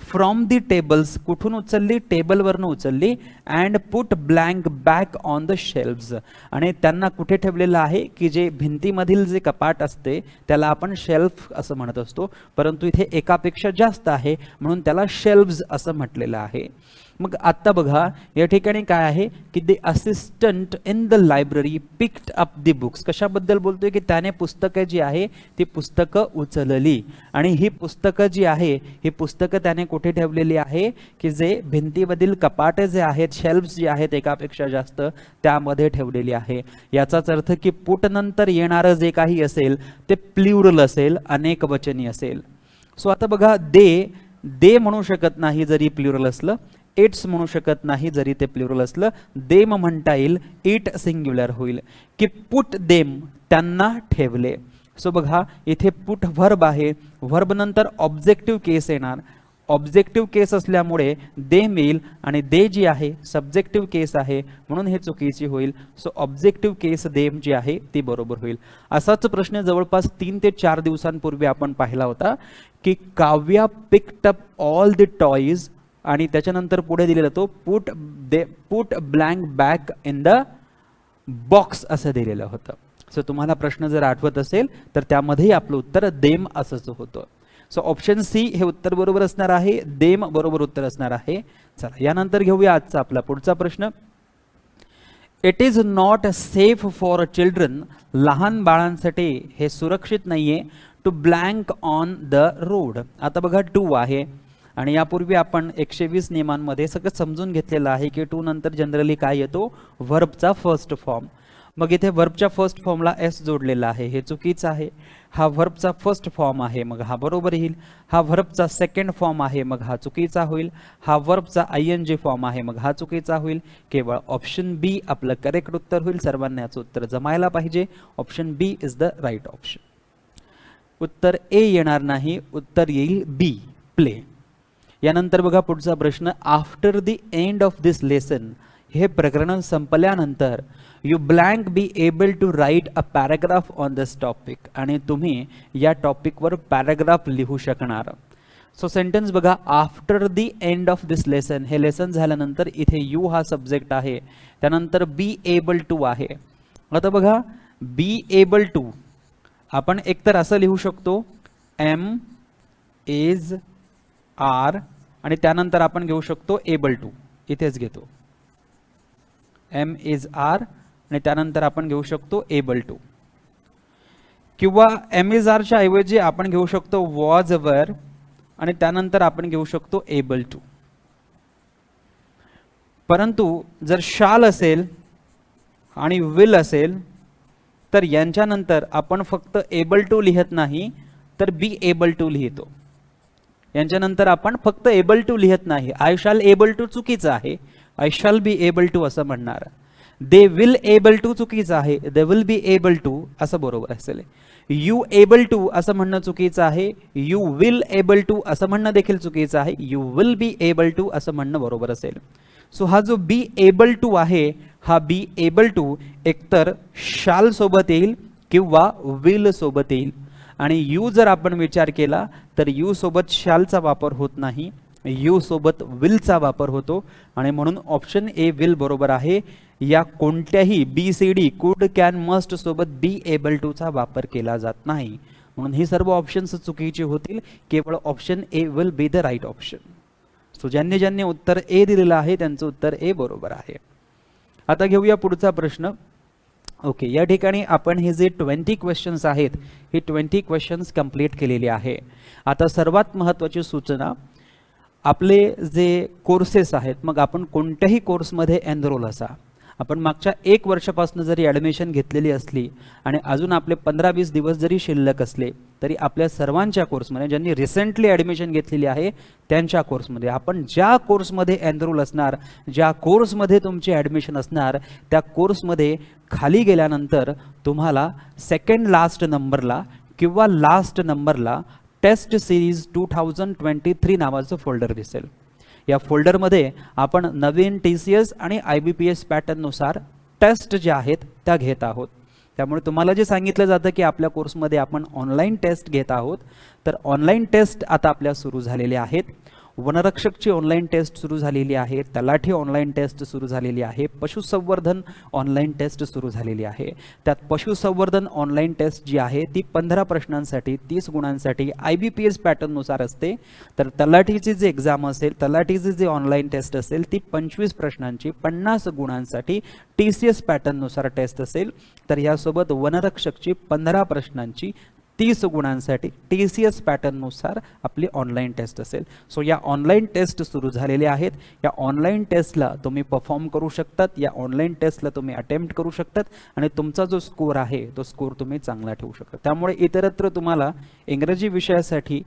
फ्रॉम दी टेबल्स, कुठून उचलली, टेबलवरनं उचलली. And put blank back on the shelves, आणि त्यांना कुठे ठेवलेलं आहे की जे भिंतीमधील जे कपाट असते त्याला आपण शेल्फ असं म्हणत असतो, परंतु इथे एकापेक्षा जास्त आहे म्हणून त्याला शेल्फ्स असं म्हटलेलं आहे. मग आता बघा या ठिकाणी काय आहे की the assistant in the library picked up the books. कशाबद्दल बोलतोय की त्याने पुस्तकं जी आहे ती पुस्तकं उचलली, आणि ही पुस्तकं जी आहे ही पुस्तकं त्याने कुठे ठेवलेली आहे की जे भिंतीमधील कपाटे जे आहेत, शेल्फ्स जे आहेत एकापेक्षा जास्त, त्यामध्ये ठेवलेली आहे. याचाच अर्थ की पुट नंतर येणारं जे काही असेल ते प्लुरल असेल, अनेक वचनी असेल. सो आता बघा, दे म्हणू शकत नाही जरी प्लुरल असलं, इट्स म्हणू शकत नाही जरी ते प्लुरल असलं, देम म्हणता येईल, इट सिंग्युलर होईल. की पुट देम, त्यांना ठेवले. सो बघा इथे पुट व्हर्ब आहे, व्हर्ब नंतर ऑब्जेक्टिव्ह केस येणार, ऑब्जेक्टिव्ह केस असल्यामुळे दे मिळेल, आणि दे जी आहे सब्जेक्टिव्ह केस आहे म्हणून हे चुकीची होईल. सो ऑब्जेक्टिव्ह केस देम जी आहे ती बरोबर होईल. असाच प्रश्न जवळपास 3 ते 4 दिवसांपूर्वी आपण पाहिला होता की Kavya picked up all the toys, आणि त्याच्यानंतर पुढे दिलेला तो put blank back in the box असं दिलेलं होतं. सो तुम्हाला प्रश्न जर आठवत असेल तर त्यामध्ये आपलं उत्तर देम असंच होतं. सो ऑप्शन सी हे उत्तर बरोबर असणार आहे, देम बरोबर उत्तर असणार आहे. चला यानंतर घेऊया आजचा आपला पुढचा प्रश्न. It is not safe for children, लहान बाळांसाठी हे सुरक्षित नाहीये, to blank on the road. आता बघा टू आहे, आणि यापूर्वी आपण 120 नियमांमध्ये सगळं समजून घेतलेलं आहे की टू नंतर जनरली काय येतो, व्हर्बचा फर्स्ट फॉर्म. मग इथे व्हर्बच्या फर्स्ट फॉर्मला एस जोडलेला आहे, हे चुकीचं आहे. हा व्हर्बचा फर्स्ट फॉर्म आहे मग हा बरोबर येईल. हा व्हर्बचा सेकंड फॉर्म आहे मग हा चुकीचा होईल. हा व्हर्बचा ING फॉर्म आहे मग हा चुकीचा होईल. केवळ ऑप्शन बी आपलं करेक्ट उत्तर होईल. सर्वांना याचं उत्तर जमायला पाहिजे. Option B is the right option. उत्तर ए येणार नाही, उत्तर येईल बी, प्ले. यानंतर बघा पुढचा प्रश्न, after the end of this lesson, हे प्रकरण संपल्यानंतर you blank be able to write a paragraph on this topic, आणि तुम्ही या टॉपिकवर पॅराग्राफ लिहू शकणार. सो सेंटेन्स बघा, after the end of this lesson, हे लेसन झाल्यानंतर इथे यू हा सब्जेक्ट आहे, त्यानंतर बी एबल टू आहे. आता बघा बी एबल टू आपण एकतर असं लिहू शकतो, एम इज आर, आणि त्यानंतर आपण घेऊ शकतो एबल टू, इथेच घेतो एम इज आर, आणि त्यानंतर आपण घेऊ शकतो एबल टू. किंवा एम इज आरच्या ऐवजी आपण घेऊ शकतो वॉज वर, आणि त्यानंतर आपण घेऊ शकतो एबल टू. परंतु जर शाल असेल आणि विल असेल तर यांच्यानंतर आपण फक्त एबल टू लिहत नाही तर बी एबल टू लिहितो. यांच्यानंतर आपण फक्त एबल टू लिहत नाही. आय शाल एबल टू चुकीचं आहे, I shall be able to असं म्हणणार. दे विल एबल टू चुकीचं आहे, they will be able to असं बरोबर असेल. यू एबल टू असं म्हणणं चुकीचं आहे. यू विल एबल टू असं म्हणणं देखील चुकीचं आहे. You will be able to असं म्हणणं बरोबर असेल. सो हा जो बी एबल टू आहे, हा बी एबल टू एकतर शाल सोबत येईल किंवा विल सोबत येईल. आणि यू जर आपण विचार केला तर यू सोबत शालचा वापर होत नाही, यू सोबत विलचा वापर होतो. आणि म्हणून ऑप्शन ए विल बरोबर आहे. या कोणत्याही बी सी डी कुड कॅन मस्ट सोबत बी एबल टूचा वापर केला जात नाही. म्हणून ही सर्व ऑप्शन्स चुकीची होतील. केवळ option A will be the right option. So ज्यांनी ज्यांनी उत्तर ए दिलेलं आहे त्यांचं उत्तर ए बरोबर आहे. आता घेऊया पुढचा प्रश्न. ओके, या ठिकाणी आपण हे जे 20 क्वेश्चन्स आहेत हे 20 क्वेश्चन्स कंप्लीट केलेले आहे. आता सर्वात महत्त्वाची सूचना, आपले जे कोर्सेस आहेत, मग आपण कोणत्याही कोर्समध्ये एनरोल असा. आपण मागच्या 1 वर्षापासून जरी ॲडमिशन घेतलेली असली आणि अजून आपले 15-20 दिवस जरी शिल्लक असले तरी आपल्या सर्वांच्या कोर्समध्ये, ज्यांनी रिसेंटली ॲडमिशन घेतलेली आहे त्यांच्या कोर्समध्ये, आपण ज्या कोर्समध्ये एनरोल असणार, ज्या कोर्समध्ये तुमचे ॲडमिशन असणार, त्या कोर्समध्ये खाली गेल्यानंतर तुम्हाला सेकंड लास्ट नंबरला किंवा लास्ट नंबरला टेस्ट सिरीज 2023 नावाचं फोल्डर दिसेल. या फोल्डरमध्ये आपण नवीन TCS आणि IBPS पॅटर्ननुसार टेस्ट ज्या आहेत त्या घेत आहोत. त्यामुळे तुम्हाला जे सांगितलं जातं की आपल्या कोर्समध्ये आपण ऑनलाईन टेस्ट घेत आहोत, तर ऑनलाईन टेस्ट आता आपल्या सुरू झालेल्या आहेत. वनरक्षकची ऑनलाईन टेस्ट सुरू झालेली आहे, तलाठी ऑनलाईन टेस्ट सुरू झालेली आहे, पशुसंवर्धन ऑनलाईन टेस्ट सुरू झालेली आहे. त्यात पशुसंवर्धन ऑनलाईन टेस्ट जी आहे ती 15 प्रश्नांसाठी 30 गुणांसाठी IBPS पॅटर्ननुसार असते. तर तलाठीची जी एक्झाम असेल, तलाठीची जी ऑनलाईन टेस्ट असेल ती 25 प्रश्नांची 50 गुणांसाठी TCS पॅटर्ननुसार टेस्ट असेल. तर यासोबत वनरक्षकची 15 प्रश्नांची 30 गुणांसाठी TCS पॅटर्ननुसार आपली ऑनलाईन टेस्ट असेल. सो या ऑनलाईन टेस्ट सुरू झालेल्या आहेत. या ऑनलाईन टेस्टला तुम्ही परफॉर्म करू शकतात, या ऑनलाईन टेस्टला तुम्ही अटेम्प्ट करू शकतात आणि तुमचा जो स्कोर आहे तो स्कोर तुम्ही चांगला ठेवू शकता. त्यामुळे इतरत्र तुम्हाला इंग्रजी विषयासाठी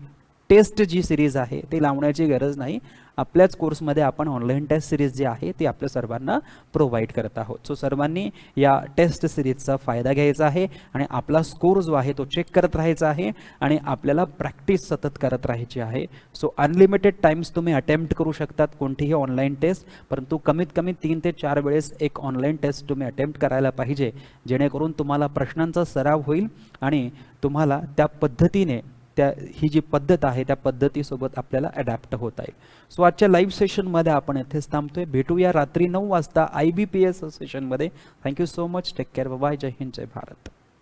टेस्ट जी सिरीज आहे ती लावण्याची गरज नाही. आपल्याच कोर्समध्ये आपण ऑनलाईन टेस्ट सिरीज जी आहे ती आपल्या सर्वांना प्रोव्हाइड करत आहोत. सो सर्वांनी या टेस्ट सिरीजचा फायदा घ्यायचा आहे आणि आपला स्कोर जो आहे तो चेक करत राहायचा आहे आणि आपल्याला प्रॅक्टिस सतत करत राहायची आहे. सो अनलिमिटेड टाइम्स तुम्ही अटेम्प्ट करू शकतात कोणतीही ऑनलाईन टेस्ट, परंतु कमीत कमी 3 ते 4 वेळेस एक ऑनलाईन टेस्ट तुम्ही अटेम्प्ट करायला पाहिजे, जेणेकरून तुम्हाला प्रश्नांचा सराव होईल आणि तुम्हाला त्या पद्धतीने ही जी पद्धत आहे त्या पद्धतीसोबत आपल्याला अडॅप्ट होता येईल. सो आजच्या लाईव्ह सेशनमध्ये आपण इथेच थांबतोय. भेटूया रात्री 9 वाजता IBPS सेशनमध्ये. Thank you so much. Take care. Bye. जय हिंद. जय भारत.